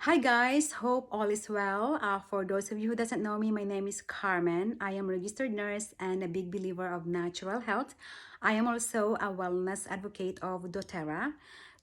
Hi guys, hope all is well. For those of you who doesn't know me, my name is Carmen. I am a registered nurse and a big believer of natural health. I am also a wellness advocate of doTERRA.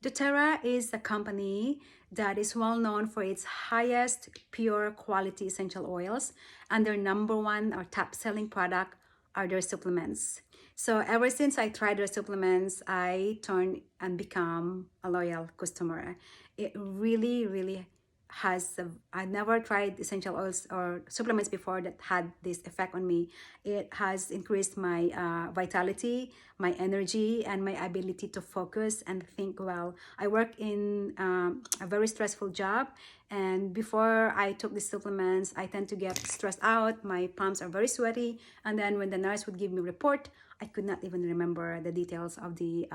doTERRA is a company that is well known for its highest pure quality essential oils, and their number one or top selling product are their supplements. So ever since I tried their supplements, I turned and become a loyal customer. It really has I never tried essential oils or supplements before that had this effect on me. It has increased my vitality, my energy, and my ability to focus and think well. I work in a very stressful job, and before I took these supplements, I tend to get stressed out. My palms are very sweaty, and then when the nurse would give me a report, I could not even remember the details of the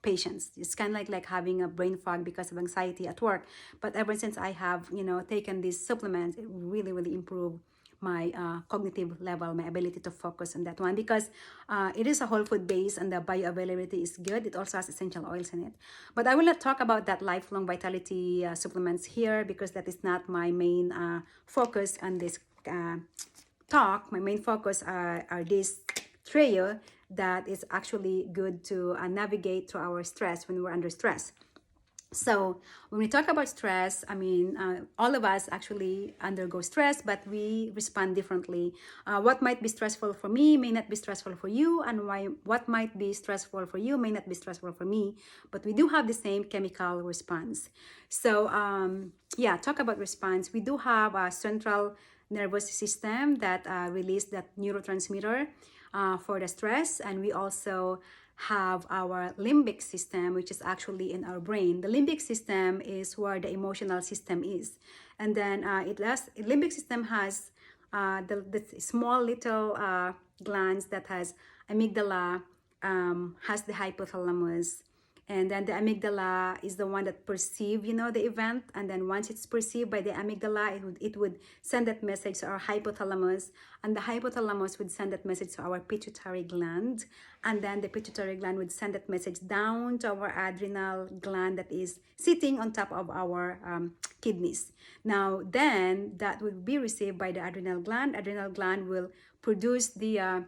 patients. It's kind of like having a brain fog because of anxiety at work. But ever since I have, taken these supplements, it really improved my cognitive level, my ability to focus on that one, because it is a whole food base and the bioavailability is good. It also has essential oils in it. But I will not talk about that lifelong vitality supplements here because that is not my main focus on this talk. My main focus are these trio that is actually good to navigate through our stress when we're under stress. So when we talk about stress, I mean, all of us actually undergo stress, but we respond differently. What might be stressful for me may not be stressful for you, and what might be stressful for you may not be stressful for me, but we do have the same chemical response. So yeah, talk about response. We do have a central nervous system that release that neurotransmitter for the stress, and we also have our limbic system, which is actually in our brain. The limbic system is where the emotional system is, and then limbic system has the small little glands that has amygdala, has the hypothalamus, and then the amygdala is the one that perceive the event, and then once it's perceived by the amygdala, it would send that message to our hypothalamus, and the hypothalamus would send that message to our pituitary gland, and then the pituitary gland would send that message down to our adrenal gland that is sitting on top of our kidneys. Now then that would be received by the adrenal gland will produce the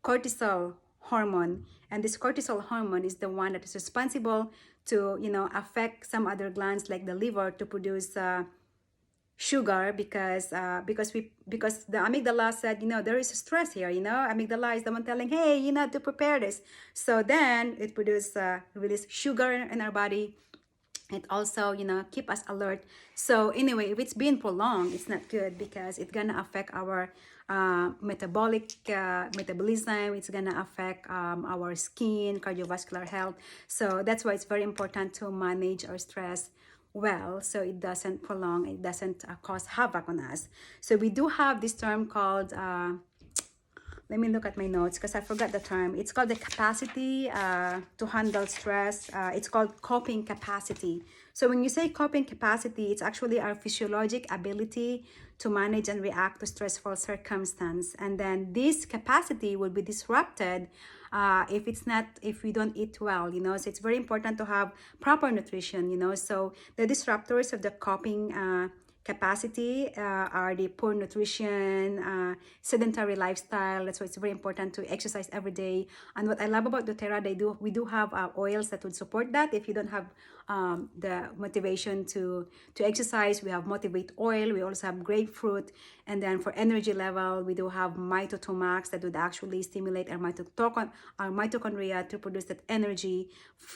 cortisol hormone, and this cortisol hormone is the one that is responsible to affect some other glands like the liver to produce sugar, because the amygdala said, there is stress here. Amygdala is the one telling, hey, you need to prepare this. So then it produces release sugar in our body. It also keep us alert. So anyway, if it's been prolonged, it's not good because it's gonna affect our metabolism. It's gonna affect our skin, cardiovascular health. So that's why it's very important to manage our stress well, so it doesn't prolong, it doesn't cause havoc on us. So we do have this term called let me look at my notes because I forgot the term. It's called the capacity to handle stress. It's called coping capacity. So when you say coping capacity, it's actually our physiologic ability to manage and react to stressful circumstance. And then this capacity will be disrupted if we don't eat well. So it's very important to have proper nutrition. So the disruptors of the coping capacity are the poor nutrition, sedentary lifestyle. That's why it's very important to exercise every day. And what I love about doTERRA, we do have oils that would support that. If you don't have the motivation to exercise, we have Motivate oil. We also have grapefruit. And then for energy level, we do have Max that would actually stimulate our mitochondria to produce that energy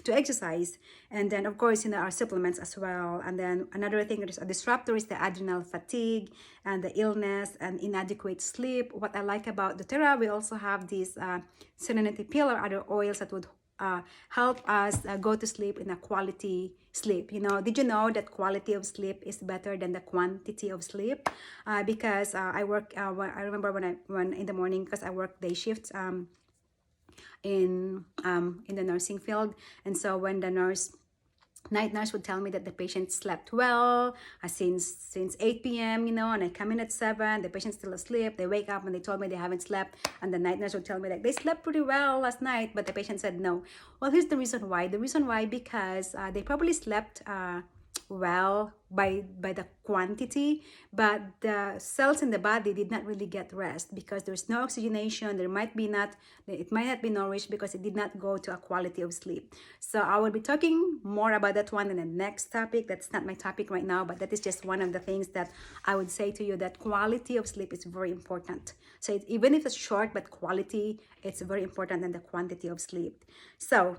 to exercise. And then of course our supplements as well. And then another thing that is a disruptor is the adrenal fatigue and the illness and inadequate sleep. What I like about doTERRA, we also have these serenity pill or other oils that would help us go to sleep in a quality sleep. Did you know that quality of sleep is better than the quantity of sleep? Because I work. I remember when in the morning, because I work day shifts in the nursing field, and so when the night nurse would tell me that the patient slept well since 8 p.m., and I come in at 7, the patient's still asleep. They wake up and they told me they haven't slept, and the night nurse would tell me that they slept pretty well last night, but the patient said no. Well, here's the reason why. The reason why, because they probably slept well by the quantity, but the cells in the body did not really get rest because there's no oxygenation. It might not be nourished because it did not go to a quality of sleep. So I will be talking more about that one in the next topic. That's not my topic right now, but that is just one of the things that I would say to you, that quality of sleep is very important. So even if it's short, but quality, it's very important than the quantity of sleep. So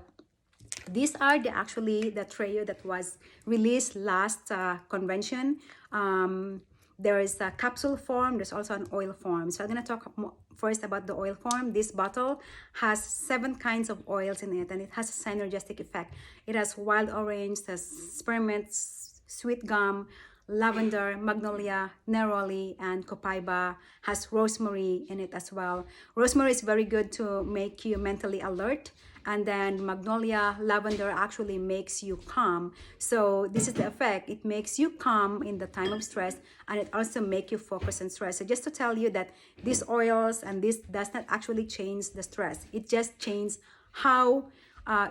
these are actually the trio that was released last convention. There is a capsule form. There's also an oil form. So I'm going to talk first about the oil form. This bottle has 7 kinds of oils in it, and it has a synergistic effect. It has wild orange, has spearmint, sweet gum, lavender, magnolia, neroli, and copaiba. Has rosemary in it as well. Rosemary is very good to make you mentally alert, and then magnolia, lavender actually makes you calm. So this is the effect. It makes you calm in the time of stress, and it also makes you focus on stress. So just to tell you that these oils and this does not actually change the stress. It just changes how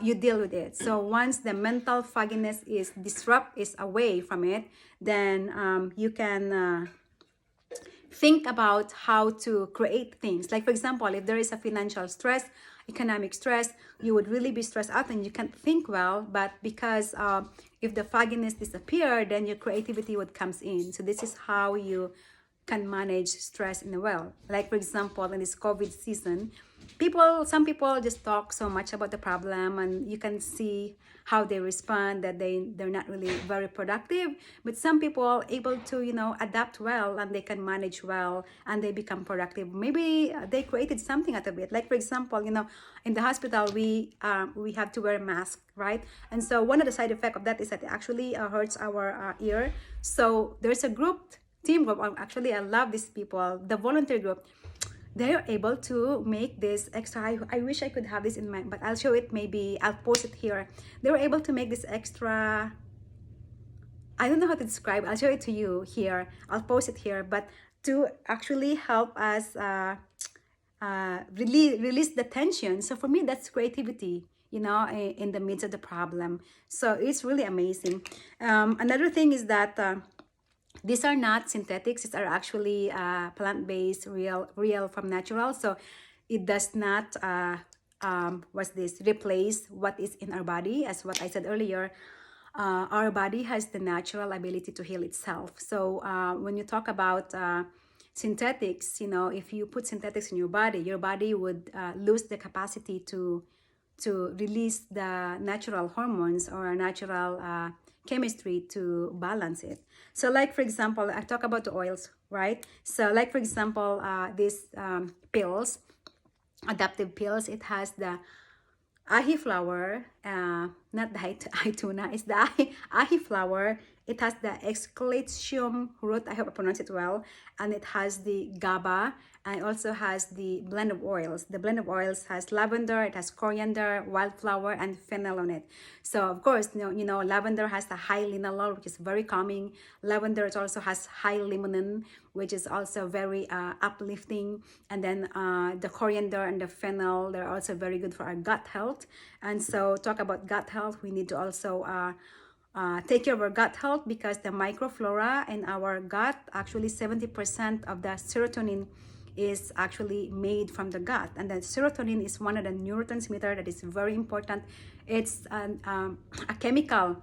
you deal with it. So once the mental fogginess is away from it, then you can think about how to create things. Like for example, if there is a financial stress, economic stress, you would really be stressed out and you can't think well. But because if the fogginess disappear, then your creativity would comes in. So this is how you can manage stress in a well. Like for example, in this COVID season, some people just talk so much about the problem, and you can see how they respond, that they're not really very productive. But some people able to adapt well, and they can manage well, and they become productive. Maybe they created something out of it. Like for example, in the hospital we have to wear a mask, right? And so one of the side effects of that is that it actually hurts our ear. So there's a team group. Actually, I love these people, the volunteer group. They're able to make this extra. I wish I could have this in mind, but I'll show it. Maybe I'll post it here. They were able to make this extra, I don't know how to describe. I'll show it to you here. I'll post it here, but to actually help us release the tension. So for me, that's creativity, in the midst of the problem. So it's really amazing. Another thing is that these are not synthetics. These are actually plant-based, real from natural. So it does not replace what is in our body. As what I said earlier, our body has the natural ability to heal itself. So when you talk about synthetics, if you put synthetics in your body would lose the capacity to release the natural hormones or natural chemistry to balance it. So like for example, I talk about the oils, right? So like for example, these pills, adaptive pills, it has the ahi flower, not the ahi tuna, it's the ahi flower. It has the exclatium root, I hope I pronounce it well, and it has the GABA, and it also has the blend of oils. The blend of oils has lavender, it has coriander, wildflower, and fennel on it. So of course, lavender has the high linalool, which is very calming. Lavender, it also has high limonene, which is also very uplifting. And then the coriander and the fennel, they're also very good for our gut health. And so talk about gut health, we need to also take care of our gut health, because the microflora in our gut, actually 70% of the serotonin is actually made from the gut. And then serotonin is one of the neurotransmitter that is very important. It's a chemical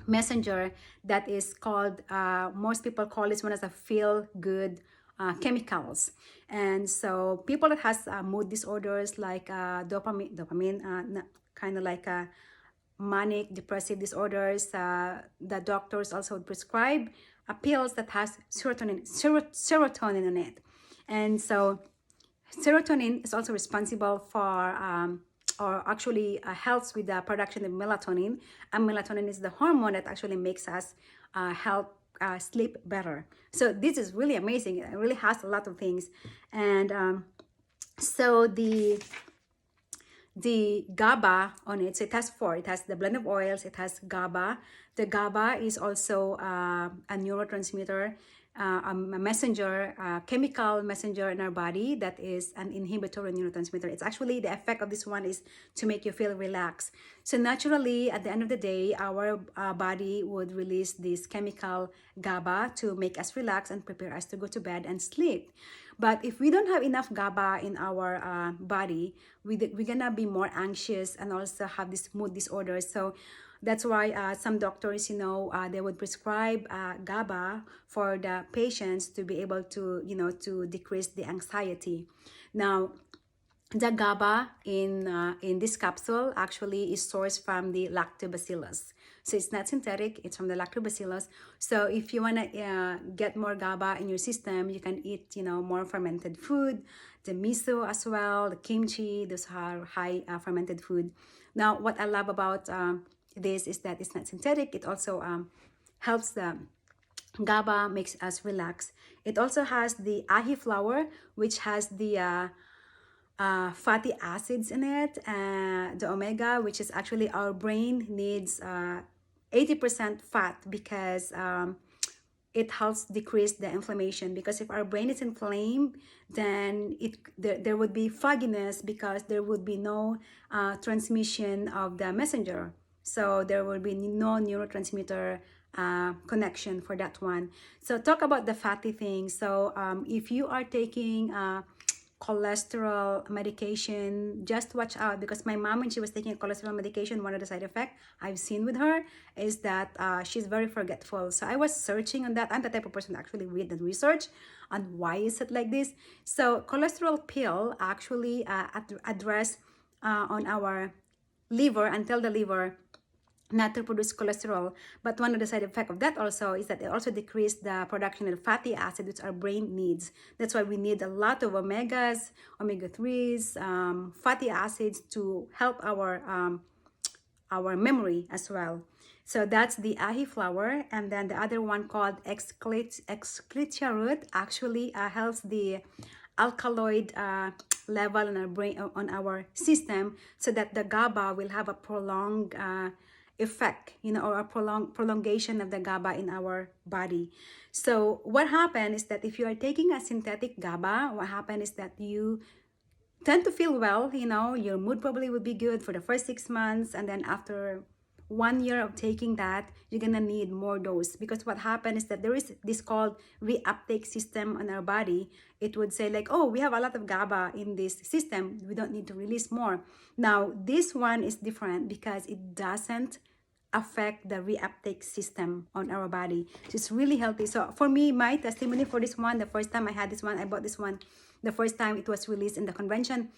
messenger that is called, most people call this one as a feel-good chemicals. And so people that has mood disorders like dopamine, kind of like manic depressive disorders, the doctors also would prescribe pills that has serotonin in it. And so serotonin is also responsible for or actually helps with the production of melatonin, and melatonin is the hormone that actually makes us help sleep better. So this is really amazing. It really has a lot of things. And so the GABA on it, so it has 4. It has the blend of oils, it has GABA. The GABA is also a neurotransmitter a messenger, chemical messenger in our body that is an inhibitory neurotransmitter. It's actually, the effect of this one is to make you feel relaxed. So naturally, at the end of the day, our body would release this chemical GABA to make us relax and prepare us to go to bed and sleep. But if we don't have enough GABA in our body, we're gonna be more anxious and also have this mood disorders. So that's why some doctors, they would prescribe GABA for the patients to be able to, to decrease the anxiety. Now, the GABA in this capsule actually is sourced from the lactobacillus. So it's not synthetic, it's from the lactobacillus. So if you want to get more GABA in your system, you can eat, more fermented food, the miso as well, the kimchi, those are high fermented food. Now, what I love about this is that it's not synthetic. It also helps the GABA, makes us relax. It also has the ahi flower, which has the fatty acids in it, the omega, which is actually our brain needs 80% fat because it helps decrease the inflammation. Because if our brain is inflamed, then there would be fogginess because there would be no transmission of the messenger. So there will be no neurotransmitter connection for that one. So talk about the fatty things. So if you are taking cholesterol medication, just watch out, because my mom, when she was taking cholesterol medication, one of the side effects I've seen with her is that she's very forgetful. So I was searching on that. I'm the type of person to actually read and research on why is it like this. So cholesterol pill actually address on our liver and tell the liver not to produce cholesterol. But one of the side effects of that also is that it also decreases the production of fatty acid, which our brain needs. That's why we need a lot of omegas, omega-3s, fatty acids to help our memory as well. So that's the ahi flower. And then the other one called exclitia root actually helps the alkaloid level in our brain, on our system, so that the GABA will have a prolonged effect, or a prolongation of the GABA in our body. So what happened is that if you are taking a synthetic GABA, what happened is that you tend to feel well, your mood probably would be good for the first 6 months, and then after 1 year of taking that, you're gonna need more dose, because what happened is that there is this called reuptake system on our body. It would say like, oh, we have a lot of GABA in this system, we don't need to release more. Now this one is different because it doesn't affect the reuptake system on our body. So it's really healthy. So for me, my testimony for this one, the first time I had this one, I bought this one the first time it was released in the convention.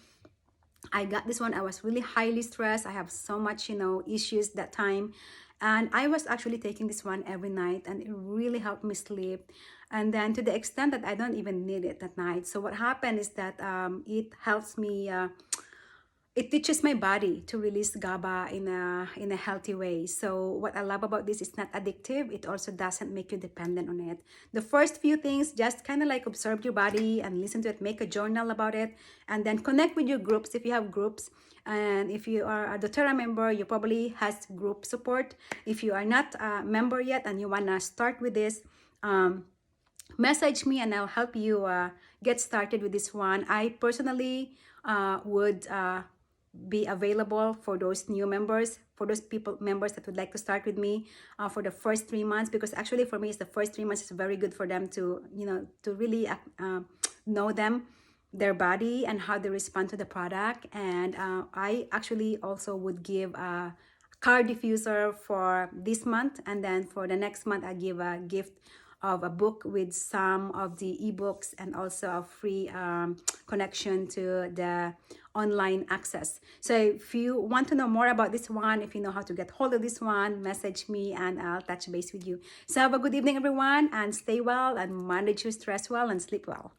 I got this one. I was really highly stressed. I have so much, issues that time. And I was actually taking this one every night, and it really helped me sleep. And then to the extent that I don't even need it at night. So what happened is that it helps me, it teaches my body to release GABA in a healthy way. So what I love about this, it's not addictive. It also doesn't make you dependent on it. The first few things, just kind of like observe your body and listen to it, make a journal about it, and then connect with your groups if you have groups. And if you are a doTERRA member, you probably has group support. If you are not a member yet and you wanna start with this, message me and I'll help you get started with this one. I personally would be available for those new members, for those members that would like to start with me for the first 3 months, because actually for me it's the first 3 months is very good for them to to really know their body and how they respond to the product. And I actually also would give a card diffuser for this month, and then for the next month I give a gift of a book with some of the ebooks and also a free connection to the online access. So if you want to know more about this one, if you know how to get hold of this one, message me and I'll touch base with you. So have a good evening, everyone, and stay well and manage your stress well and sleep well.